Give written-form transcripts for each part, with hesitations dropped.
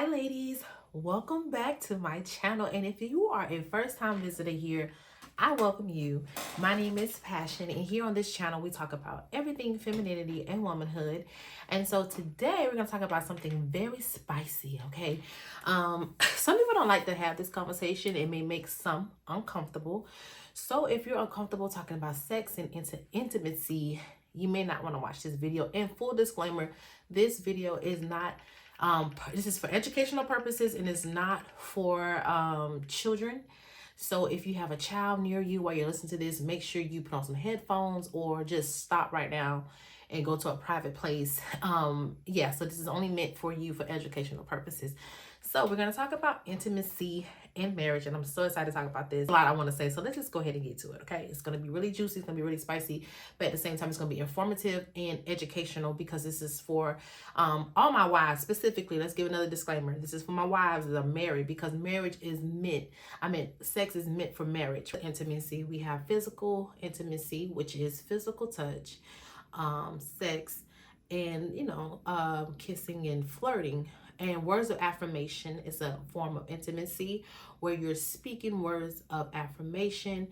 Hi ladies, welcome back to my channel, and if you are a first time visitor here, I welcome you. My name is Passion, and here on this channel we talk about everything femininity and womanhood. And so today we're going to talk about something very spicy, okay? Some people don't like to have this conversation. It may make some uncomfortable. So if you're uncomfortable talking about sex and intimacy, you may not want to watch this video. And full disclaimer, this video is not this is for educational purposes and it's not for children. So if you have a child near you while you're listening to this, make sure you put on some headphones or just stop right now and go to a private place. Yeah, so this is only meant for you for educational purposes. So we're going to talk about intimacy in marriage, and I'm so excited to talk about this. A lot I want to say, so let's just go ahead and get to it, okay? It's going to be really juicy, it's going to be really spicy, but at the same time, it's going to be informative and educational because this is for all my wives specifically. Let's give another disclaimer. This is for my wives that are married because marriage is meant, sex is meant for marriage. Intimacy, we have physical intimacy, which is physical touch, sex, and kissing and flirting. And words of affirmation is a form of intimacy where you're speaking words of affirmation,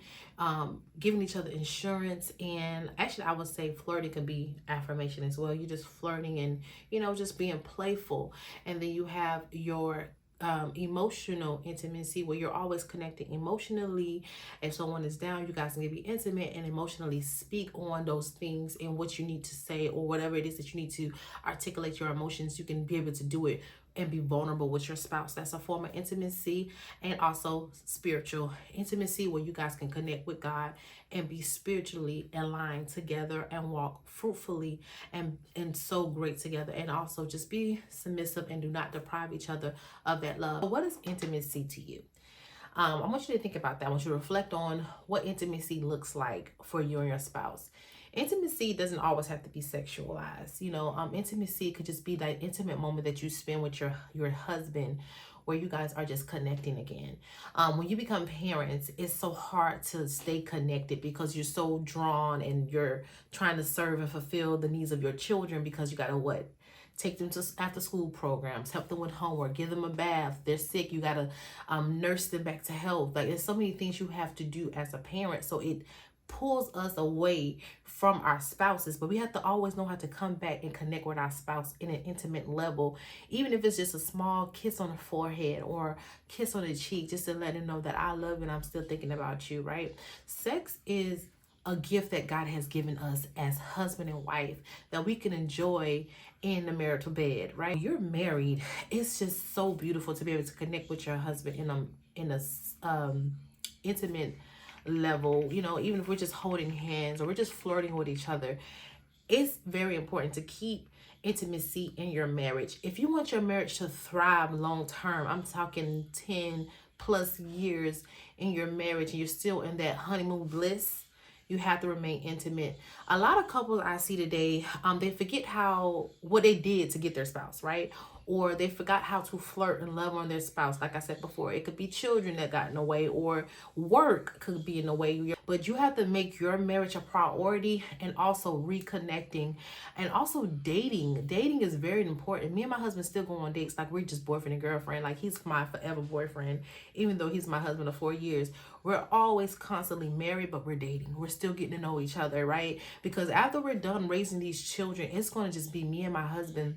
giving each other insurance. And actually, I would say flirting can be affirmation as well. You're just flirting and, just being playful. And then you have your emotional intimacy where you're always connecting emotionally. If someone is down, you guys can be intimate and emotionally speak on those things and what you need to say or whatever it is that you need to articulate your emotions. You can be able to do it and be vulnerable with your spouse. That's a form of intimacy. And also spiritual intimacy where you guys can connect with God and be spiritually aligned together and walk fruitfully and so great together, and also just be submissive and do not deprive each other of that love. What is intimacy to you? I want you to think about that. I want you to reflect on what intimacy looks like for you and your spouse. Intimacy doesn't always have to be sexualized. Intimacy could just be that intimate moment that you spend with your husband where you guys are just connecting again. When you become parents, it's so hard to stay connected because you're so drawn and you're trying to serve and fulfill the needs of your children because you got to take them to after school programs, help them with homework, give them a bath. They're sick, you gotta nurse them back to health. Like, there's so many things you have to do as a parent. So it pulls us away from our spouses, but we have to always know how to come back and connect with our spouse in an intimate level, even if it's just a small kiss on the forehead or kiss on the cheek, just to let them know that I love you and I'm still thinking about you, right? Sex is a gift that God has given us as husband and wife that we can enjoy in the marital bed, right? When you're married, it's just so beautiful to be able to connect with your husband in a intimate level, even if we're just holding hands or we're just flirting with each other. It's very important to keep intimacy in your marriage. If you want your marriage to thrive long term, I'm talking 10 plus years in your marriage and you're still in that honeymoon bliss, you have to remain intimate. A lot of couples I see today, they forget what they did to get their spouse, right? Or they forgot how to flirt and love on their spouse. Like I said before, it could be children that got in the way or work could be in the way. But you have to make your marriage a priority, and also reconnecting and also dating. Dating is very important. Me and my husband still go on dates like we're just boyfriend and girlfriend. Like, he's my forever boyfriend, even though he's my husband of 4 years. We're always constantly married, but we're dating. We're still getting to know each other, right? Because after we're done raising these children, it's going to just be me and my husband.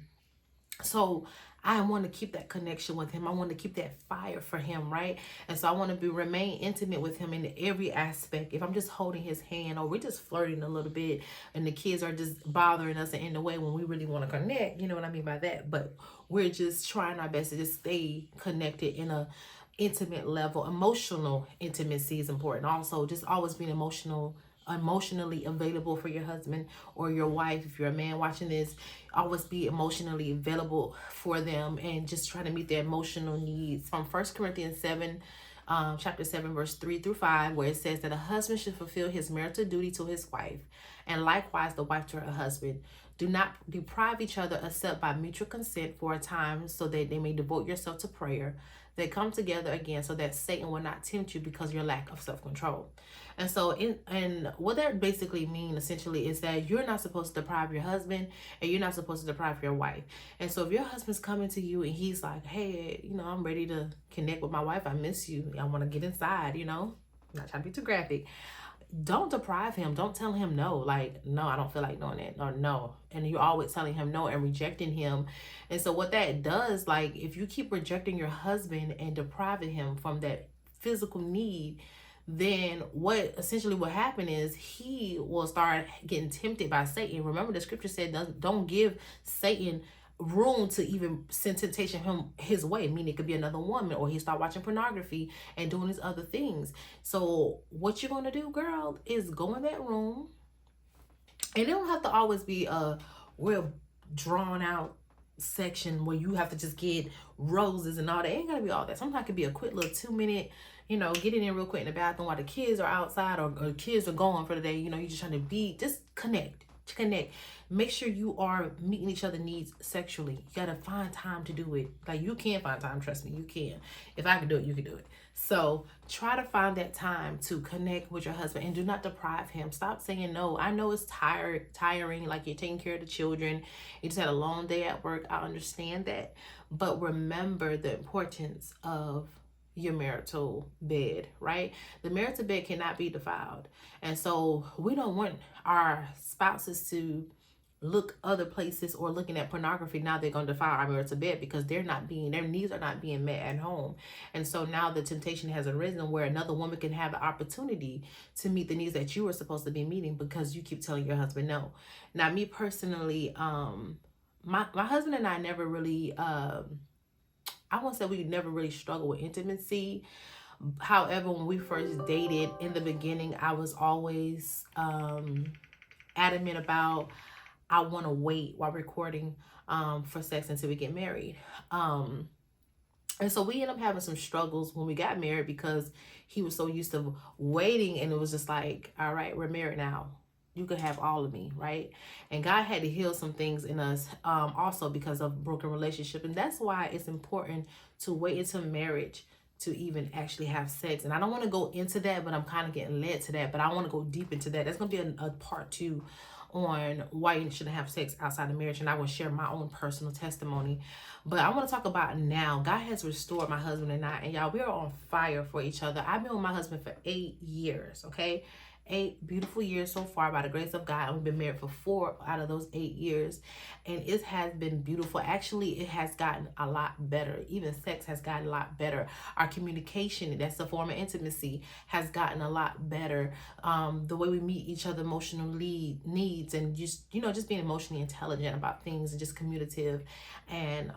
So I want to keep that connection with him. I want to keep that fire for him, right? And so I want to remain intimate with him in every aspect. If I'm just holding his hand or we're just flirting a little bit and the kids are just bothering us and in the way when we really want to connect, you know what I mean by that? But we're just trying our best to just stay connected in a intimate level. Emotional intimacy is important. Also, just always being emotionally available for your husband or your wife. If you're a man watching this, always be emotionally available for them and just try to meet their emotional needs. From 1 Corinthians 7, chapter 7, verse 3 through 5, where it says that a husband should fulfill his marital duty to his wife, and likewise the wife to her husband. Do not deprive each other except by mutual consent for a time so that they may devote yourself to prayer. They come together again so that Satan will not tempt you because of your lack of self-control. And so and what that basically means essentially is that you're not supposed to deprive your husband and you're not supposed to deprive your wife. And so if your husband's coming to you and he's like, hey, I'm ready to connect with my wife. I miss you. I want to get inside, I'm not trying to be too graphic. Don't deprive him. Don't tell him no. Like, no, I don't feel like doing it. Or no. And you're always telling him no and rejecting him. And so what that does, like, if you keep rejecting your husband and depriving him from that physical need, then what essentially will happen is he will start getting tempted by Satan. Remember, the scripture said, don't give Satan room to even send temptation him his way, meaning it could be another woman, or he start watching pornography and doing these other things. So what you're going to do, girl, is go in that room, and it don't have to always be a real drawn out section where you have to just get roses and all that. It ain't gotta be all that. Sometimes it could be a quick little 2-minute, get in real quick in the bathroom while the kids are outside, or kids are gone for the day. You're just trying to just connect. Make sure you are meeting each other's needs sexually. You gotta find time to do it. Like, you can find time, trust me, you can. If I can do it, you can do it. So try to find that time to connect with your husband and do not deprive him. Stop saying no. I know it's tiring, like you're taking care of the children. You just had a long day at work. I understand that. But remember the importance of your marital bed, right? The marital bed cannot be defiled. And so we don't want our spouses to look other places or looking at pornography. Now they're going to defile our marital bed because their needs are not being met at home. And so now the temptation has arisen where another woman can have the opportunity to meet the needs that you were supposed to be meeting because you keep telling your husband no. Now, me personally, my husband and I never really, I won't say we never really struggled with intimacy. However, when we first dated in the beginning, I was always adamant about I want to wait while recording for sex until we get married. And so we ended up having some struggles when we got married because he was so used to waiting, and it was just like, all right, we're married now. You could have all of me, right? And God had to heal some things in us also because of broken relationship. And that's why it's important to wait until marriage to even actually have sex. And I don't want to go into that, but I'm kind of getting led to that. But I want to go deep into that. That's going to be a part 2 on why you shouldn't have sex outside of marriage. And I will share my own personal testimony. But I want to talk about now. God has restored my husband and I. And y'all, we are on fire for each other. I've been with my husband for 8 years, okay? 8 beautiful years so far by the grace of God. And we've been married for 4 out of those 8 years. And it has been beautiful. Actually, it has gotten a lot better. Even sex has gotten a lot better. Our communication, that's a form of intimacy, has gotten a lot better. The way we meet each other emotional needs, and just, just being emotionally intelligent about things, and just communicative, and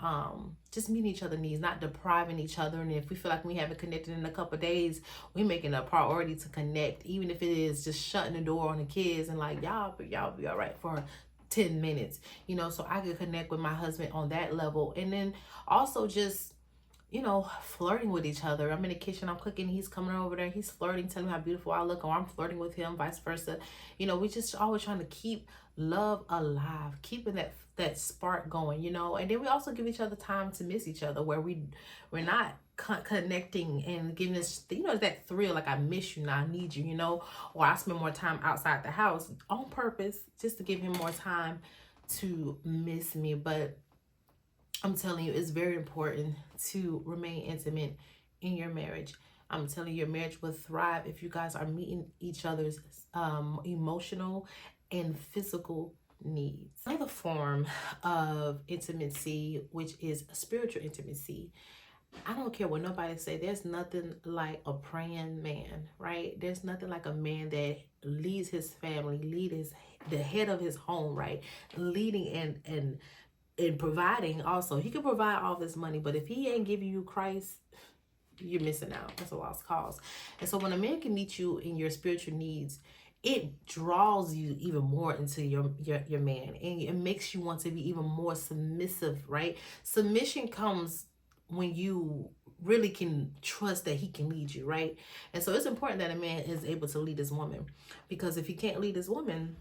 just meeting each other's needs, not depriving each other. And if we feel like we haven't connected in a couple of days, we making a priority to connect, even if it is just shutting the door on the kids and like, y'all be all right for 10 minutes, so I could connect with my husband on that level. And then also just, flirting with each other. I'm in the kitchen, I'm cooking, he's coming over there, he's flirting, telling me how beautiful I look, or I'm flirting with him, vice versa. We just always trying to keep love alive, keeping that spark going, and then we also give each other time to miss each other, where we're not connecting and giving us, that thrill, like I miss you now, I need you, or I spend more time outside the house on purpose just to give him more time to miss me. But I'm telling you, it's very important to remain intimate in your marriage. I'm telling you, your marriage will thrive if you guys are meeting each other's emotional and physical needs. Another form of intimacy, which is spiritual intimacy. I don't care what nobody say. There's nothing like a praying man, right? There's nothing like a man that leads his family, the head of his home, right? Leading and providing also. He can provide all this money, but if he ain't giving you Christ, you're missing out. That's a lost cause. And so when a man can meet you in your spiritual needs, it draws you even more into your man, and it makes you want to be even more submissive, right? Submission comes when you really can trust that he can lead you, right? And so it's important that a man is able to lead his woman, because if he can't lead his woman,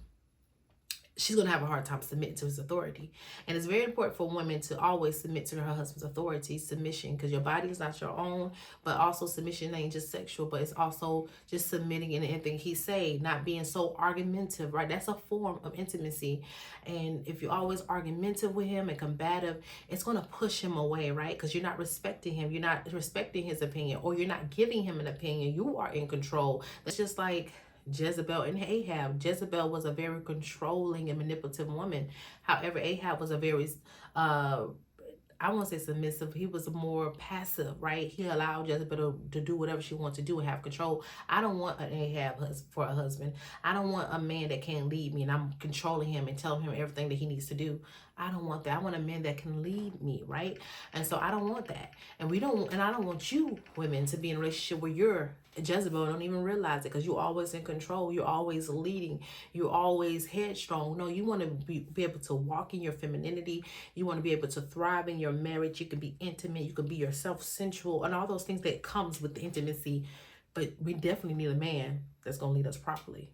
she's going to have a hard time submitting to his authority. And it's very important for women to always submit to her husband's authority, submission, because your body is not your own, but also submission ain't just sexual, but it's also just submitting in anything he say, not being so argumentative, right? That's a form of intimacy. And if you're always argumentative with him and combative, it's going to push him away, right? Because you're not respecting him. You're not respecting his opinion, or you're not giving him an opinion. You are in control. That's just like Jezebel and Ahab. Jezebel was a very controlling and manipulative woman. However, Ahab was a very, I won't say submissive. He was more passive, right? He allowed Jezebel to do whatever she wanted to do and have control. I don't want an Ahab for a husband. I don't want a man that can't lead me and I'm controlling him and telling him everything that he needs to do. I don't want that. I want a man that can lead me, right? And so I don't want that. And I don't want you women to be in a relationship where you're Jezebel, don't even realize it, because you're always in control. You're always leading. You're always headstrong. No, you want to be able to walk in your femininity. You want to be able to thrive in your marriage. You can be intimate. You can be yourself, sensual, and all those things that comes with the intimacy. But we definitely need a man that's going to lead us properly.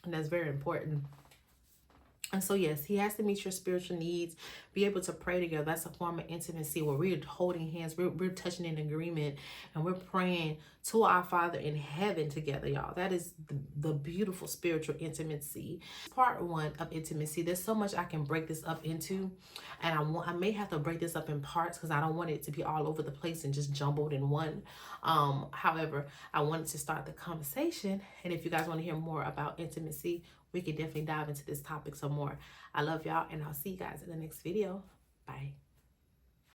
And that's very important. And so, yes, he has to meet your spiritual needs, be able to pray together. That's a form of intimacy where we're holding hands, we're touching in agreement, and we're praying to our Father in heaven together, y'all. That is the beautiful spiritual intimacy. Part one of intimacy. There's so much I can break this up into, and I may have to break this up in parts because I don't want it to be all over the place and just jumbled in one. However, I wanted to start the conversation, and if you guys want to hear more about intimacy, we can definitely dive into this topic some more. I love y'all, and I'll see you guys in the next video. Bye.